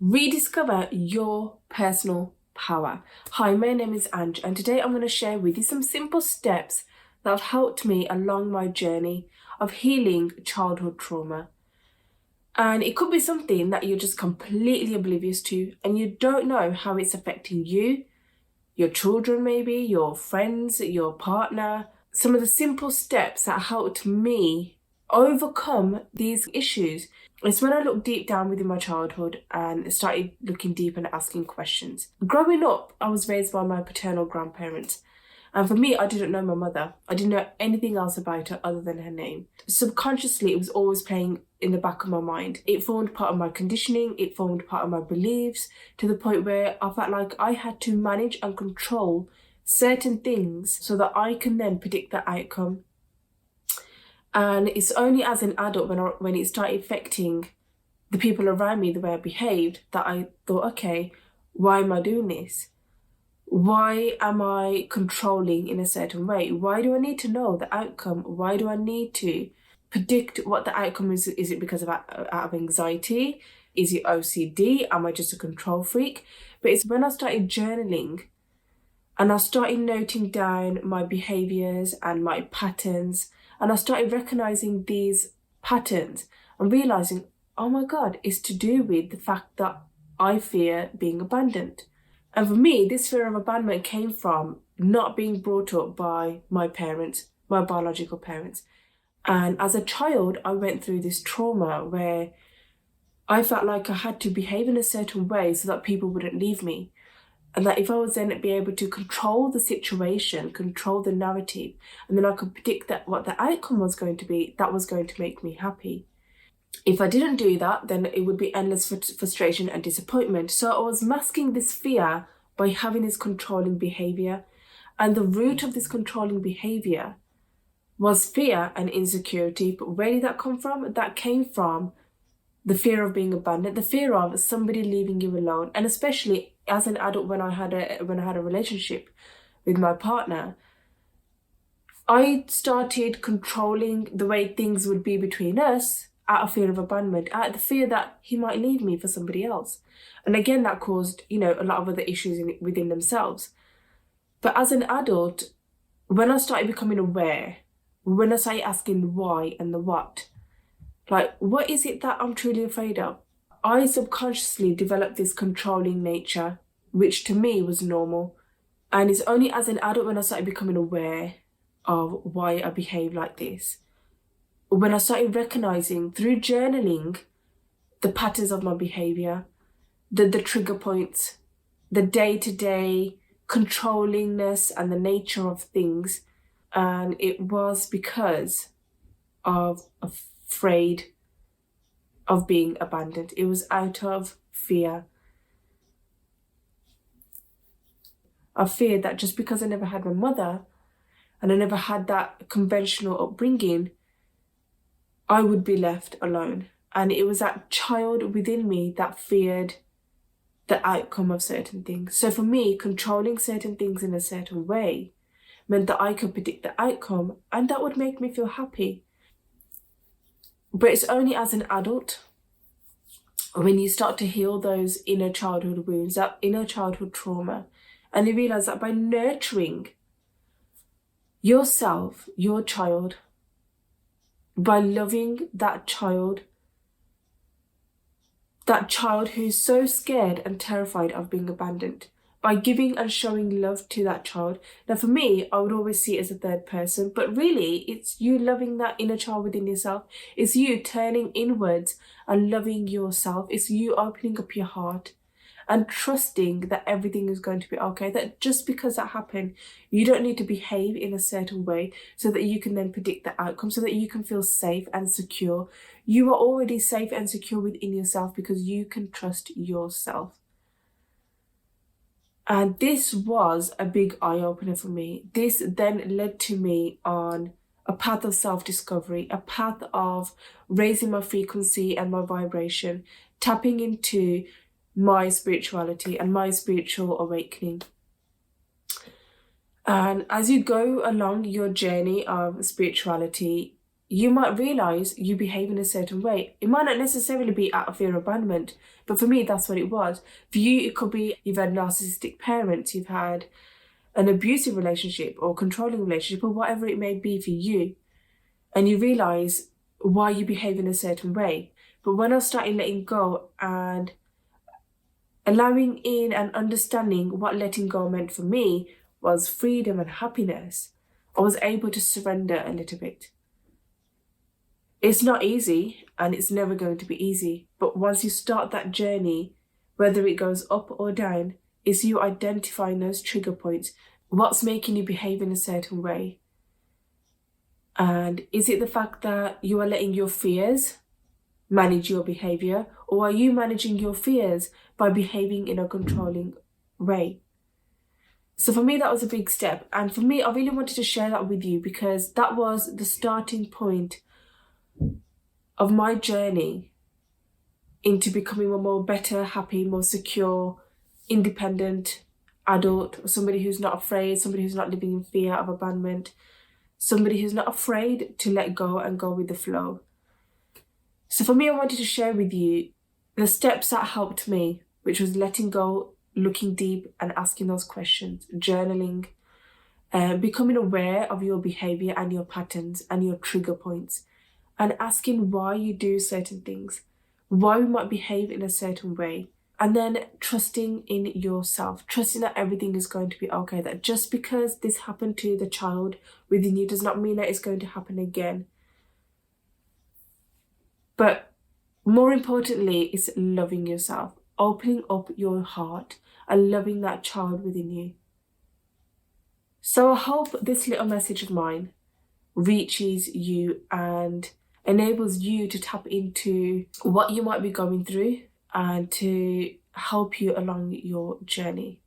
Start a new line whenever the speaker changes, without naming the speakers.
Rediscover your personal power. Hi, my name is Ange, and today I'm going to share with you some simple steps that have helped me along my journey of healing childhood trauma. And it could be something that you're just completely oblivious to and you don't know how it's affecting you, your children maybe, your friends, your partner. Some of the simple steps that helped me overcome these issues. It's when I looked deep down within my childhood and started looking deep and asking questions. Growing up, I was raised by my paternal grandparents. And for me, I didn't know my mother. I didn't know anything else about her other than her name. Subconsciously, it was always playing in the back of my mind. It formed part of my conditioning. It formed part of my beliefs to the point where I felt like I had to manage and control certain things so that I can then predict the outcome. And it's only as an adult when it started affecting the people around me, the way I behaved, that I thought, okay, why am I doing this? Why am I controlling in a certain way? Why do I need to know the outcome? Why do I need to predict what the outcome is? Is it because of out of anxiety? Is it OCD? Am I just a control freak? But it's when I started journaling and I started noting down my behaviors and my patterns, and I started recognizing these patterns and realizing, oh my God, it's to do with the fact that I fear being abandoned. And for me, this fear of abandonment came from not being brought up by my parents, my biological parents. And as a child, I went through this trauma where I felt like I had to behave in a certain way so that people wouldn't leave me. And that if I was then to be able to control the situation, control the narrative, and then I could predict that what the outcome was going to be, that was going to make me happy. If I didn't do that, then it would be endless frustration and disappointment. So I was masking this fear by having this controlling behavior. And the root of this controlling behavior was fear and insecurity. But where did that come from? That came from the fear of being abandoned, the fear of somebody leaving you alone. And especially as an adult, when I had a relationship with my partner, I started controlling the way things would be between us out of fear of abandonment, out of the fear that he might leave me for somebody else. And again, that caused, a lot of other issues within themselves. But as an adult, when I started becoming aware, when I started asking the why and the what, like, what is it that I'm truly afraid of? I subconsciously developed this controlling nature, which to me was normal. And it's only as an adult when I started becoming aware of why I behave like this, when I started recognizing through journaling the patterns of my behavior, the trigger points, the day-to-day controllingness and the nature of things. And it was because of afraid of being abandoned. It was out of fear. I feared that just because I never had my mother and I never had that conventional upbringing, I would be left alone. And it was that child within me that feared the outcome of certain things. So for me, controlling certain things in a certain way meant that I could predict the outcome, and that would make me feel happy. But it's only as an adult, when you start to heal those inner childhood wounds, that inner childhood trauma, and you realize that by nurturing yourself, your child, by loving that child who's so scared and terrified of being abandoned, by giving and showing love to that child. Now for me, I would always see it as a third person, but really it's you loving that inner child within yourself. It's you turning inwards and loving yourself. It's you opening up your heart and trusting that everything is going to be okay, that just because that happened, you don't need to behave in a certain way so that you can then predict the outcome, so that you can feel safe and secure. You are already safe and secure within yourself because you can trust yourself. And this was a big eye-opener for me. This then led to me on a path of self-discovery, a path of raising my frequency and my vibration, tapping into my spirituality and my spiritual awakening. And as you go along your journey of spirituality, you might realize you behave in a certain way. It might not necessarily be out of fear of abandonment, but for me, that's what it was. For you, it could be you've had narcissistic parents, you've had an abusive relationship or controlling relationship, or whatever it may be for you, and you realize why you behave in a certain way. But when I started letting go and allowing in and understanding what letting go meant for me was freedom and happiness, I was able to surrender a little bit. It's not easy, and it's never going to be easy, but once you start that journey, whether it goes up or down, is you identifying those trigger points. What's making you behave in a certain way? And is it the fact that you are letting your fears manage your behavior, or are you managing your fears by behaving in a controlling way? So for me, that was a big step. And for me, I really wanted to share that with you because that was the starting point of my journey into becoming a more better, happy, more secure, independent adult, somebody who's not afraid, somebody who's not living in fear of abandonment, somebody who's not afraid to let go and go with the flow. So for me, I wanted to share with you the steps that helped me, which was letting go, looking deep and asking those questions, journaling, becoming aware of your behavior and your patterns and your trigger points, and asking why you do certain things, why we might behave in a certain way, and then trusting in yourself, trusting that everything is going to be okay, that just because this happened to the child within you does not mean that it's going to happen again. But more importantly, is loving yourself, opening up your heart and loving that child within you. So I hope this little message of mine reaches you and enables you to tap into what you might be going through and to help you along your journey.